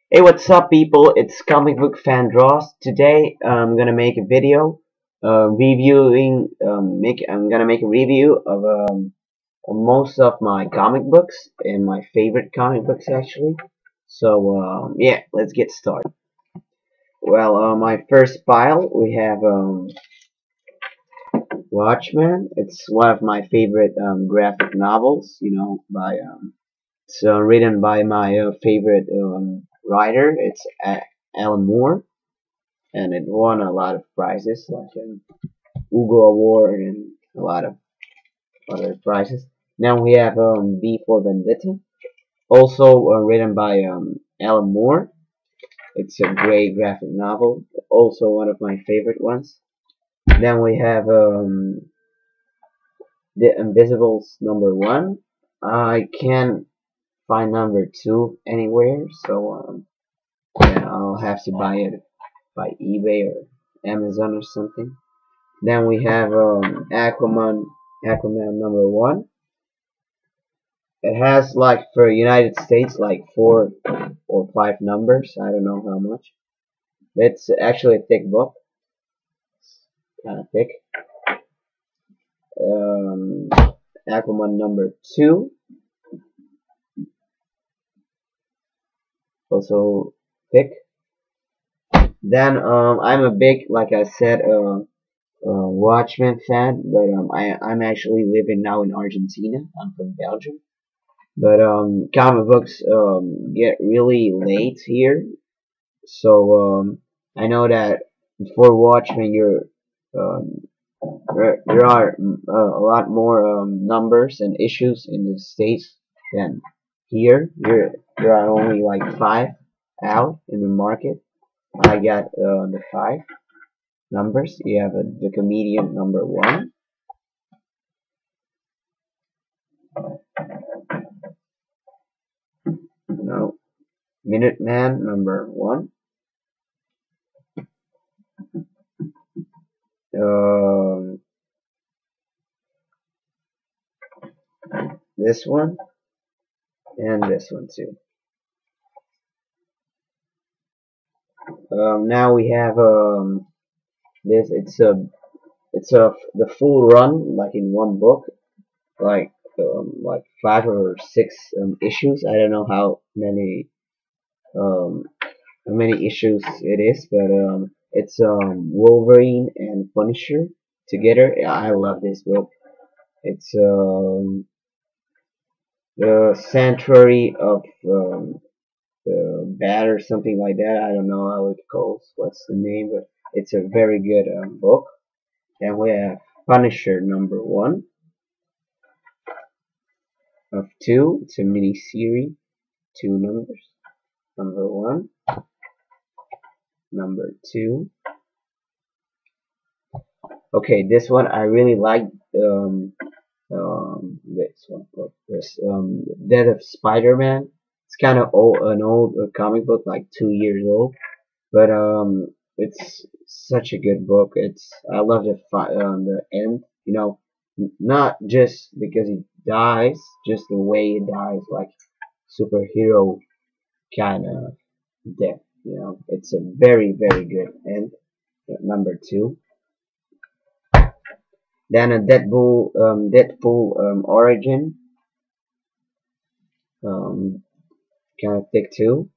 Hey, what's up, people? It's Comic Book Fan Dross. Today, I'm gonna make a video, reviewing. I'm gonna make a review of most of my comic books and my favorite comic books, actually. So, yeah, let's get started. Well, my first pile we have Watchmen. It's one of my favorite graphic novels. By it's written by my favorite writer. It's Alan Moore, and it won a lot of prizes like an Hugo Award and a lot of other prizes. Now we have V for Vendetta, also written by Alan Moore. It's a great graphic novel, also one of my favorite ones. Then we have The Invisibles #1. I can't find #2 anywhere, so yeah, I'll have to buy it by eBay or Amazon or something. Then we have Aquaman #1. It has like for United States like 4 or 5 numbers. I don't know how much. It's actually a thick book, kind of thick. Um, Aquaman #2, also thick. Then I'm a big, like I said, Watchmen fan, but I'm actually living now in Argentina. I'm from Belgium. But comic books get really late here, so I know that for Watchmen um, there are a lot more numbers and issues in the States than here. Here there are only like 5 out in the market. I got the 5 numbers. You have the Comedian #1. No, Minuteman #1. Um, this one and this one too. Now we have this. It's the full run like in one book, like 5 or 6 issues. I don't know um, how many issues it is, but it's Wolverine and Punisher together. Yeah, I love this book. It's the Sanctuary of Bad or something like that. I don't know how it goes. What's the name? But it's a very good book. Then we have Punisher #1 of 2. It's a mini series, 2 numbers. #1, #2. Okay, this one I really like. This one. This Death of Spider-Man. It's kind of an old comic book, like 2 years old, but it's such a good book. I love the end. Not just because he dies, just the way he dies, like superhero kind of death. It's a very very good end. #2. Then a Deadpool origin, um, kind of thick too.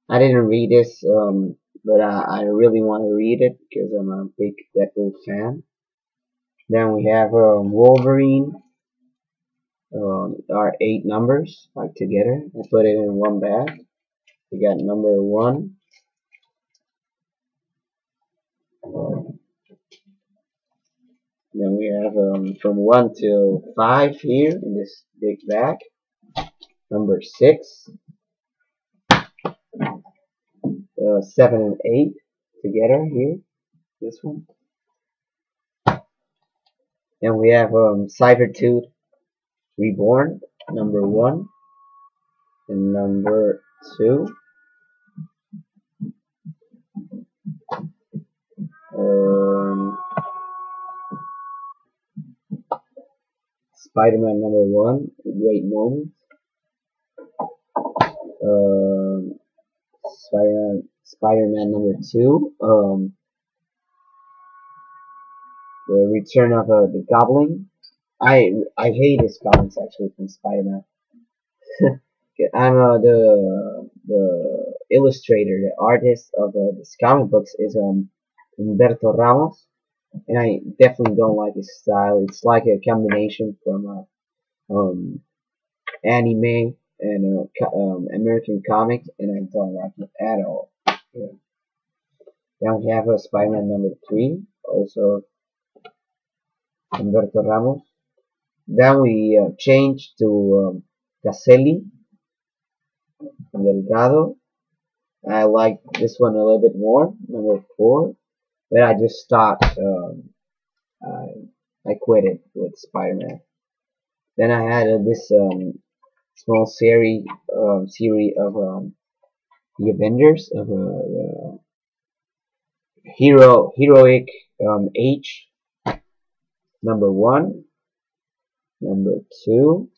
I didn't read this, but I really want to read it because I'm a big Deadpool fan. Then we have Wolverine. Are 8 numbers like together. I put it in one bag. We got #1. Then we have from 1 to 5 here in this big bag. #6, 7 and 8 together here. This one. Then we have Cybertooth Reborn #1 and #2. Um, Spider-Man #1, A Great Moment. Um, Spider-Man number 2. The Return of the Goblin. I hate his comics actually from Spider-Man. I'm the illustrator, the artist of this comic books is Humberto Ramos, and I definitely don't like his style. It's like a combination from anime and American comics, and I don't like it at all. Yeah. Then we have Spider-Man number 3, also Humberto Ramos. Then we change to Caselli Delgado. I like this one a little bit more, number 4, but I just stopped. I quit it with Spider-Man. Then I had this small series of the Avengers of the heroic age. Number 1, number 2,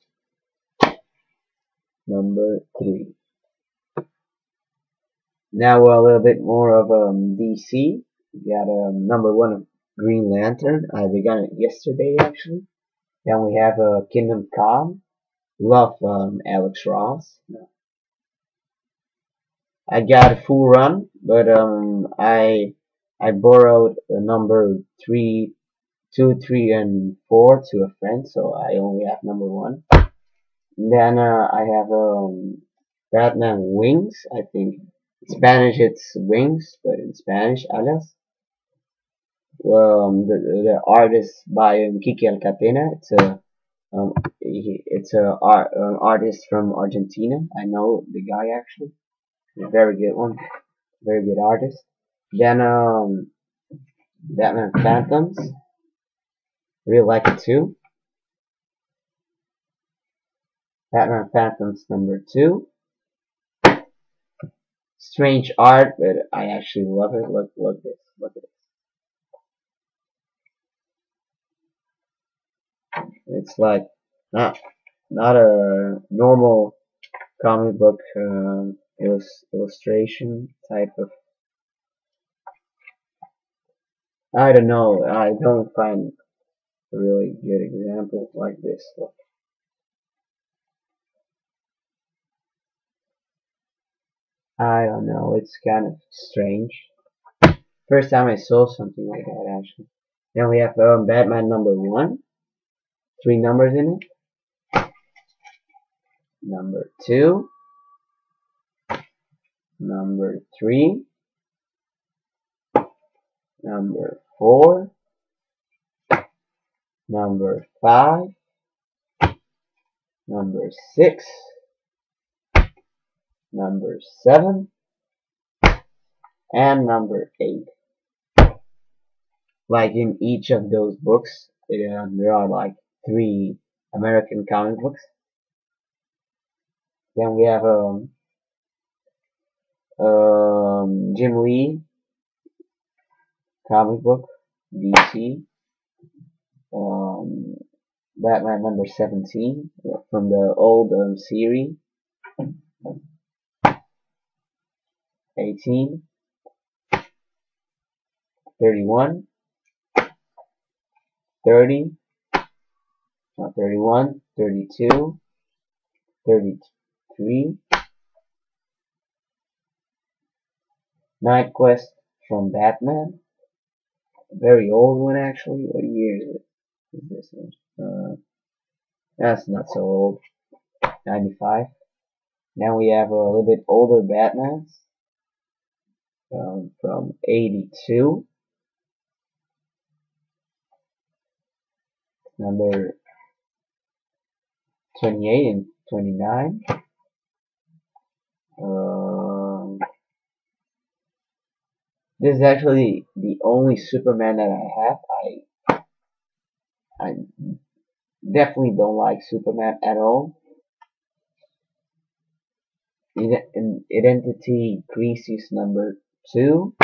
number 3. Now a little bit more of DC. We got number 1 of Green Lantern. I began it yesterday actually. Then we have Kingdom Come. Love Alex Ross. I got a full run, but I borrowed number 3, 2, 3, and 4 to a friend, so I only have number 1. And then I have Batman Wings. I think in Spanish it's Wings, but in Spanish Alas. The artist by Kiki Alcatena. It's an artist from Argentina. I know the guy actually. A very good one. Very good artist. Then Batman Phantoms. Really like it too. Batman Phantoms number 2. Strange art, but I actually love it. Look this. Look at it. It's like not a normal comic book illustration type of. I don't know. I don't find a really good example like this. Look. I don't know. It's kind of strange. First time I saw something like that actually. Then we have Batman number 1. 3 numbers in it. Number 2. Number 3. Number 4. Number 5. Number 6. Number 7. And number 8. Like in each of those books, there are like 3 American comic books. Then we have Jim Lee comic book, DC, Batman number 17 from the old series, 18, 31, 30, not 31, 32, 33, Night Quest from Batman, a very old one actually. What year is this one? That's not so old. 95. Now we have a little bit older Batmans from 82. Number 28 and 29. This is actually the only Superman that I have. I definitely don't like Superman at all. Identity Crisis number 2,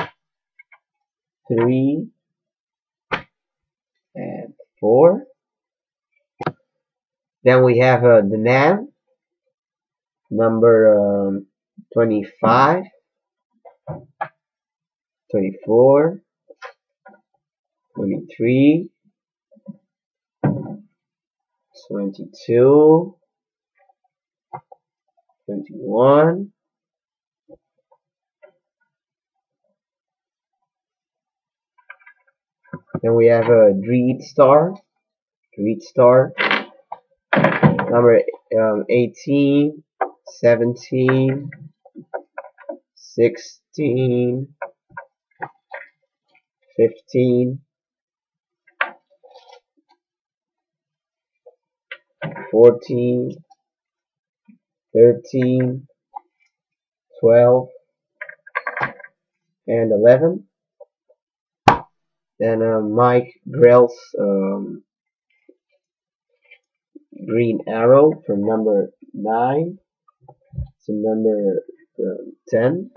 3, and 4. Then we have the Nam number 25. 24, 23, 22, 21, then we have a Dread Star, number 18, 17, 16, 15, 14, 13, 12, and 11. Then Mike Grell's Green Arrow from number 9 to number 10.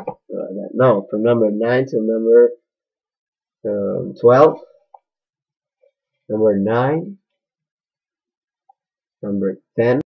No, from number 9 to number 12. Number 9, number 10.